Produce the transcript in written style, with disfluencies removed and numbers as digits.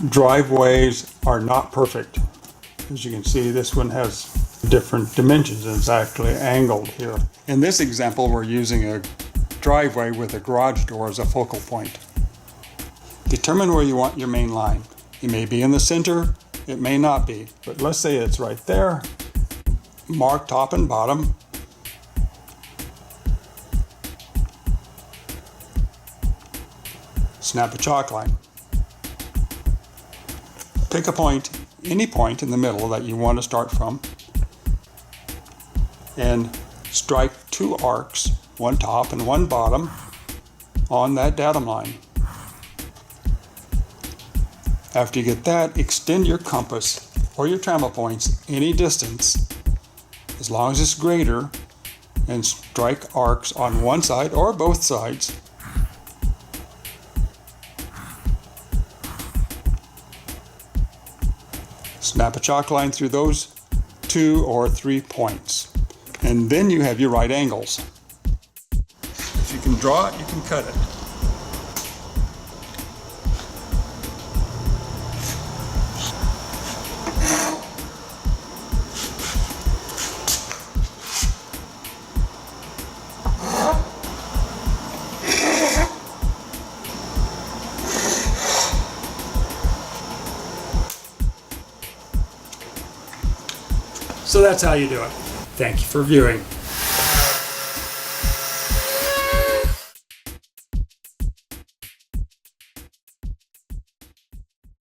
Driveways are not perfect. As you can see, this one has different dimensions and it's actually angled here. In this example, we're using a driveway with a garage door as a focal point. Determine where you want your main line. It may be in the center, it may not be, but let's say it's right there. Mark top and bottom. Snap a chalk line. Pick a point, any point in the middle that you want to start from, and strike 2 arcs, one top and one bottom, on that datum line. After you get that, extend your compass or your trammel points any distance, as long as it's greater, and strike arcs on one side or both sides. Snap a chalk line through those 2 or 3 points. And then you have your right angles. If you can draw it, you can cut it. So that's how you do it. Thank you for viewing.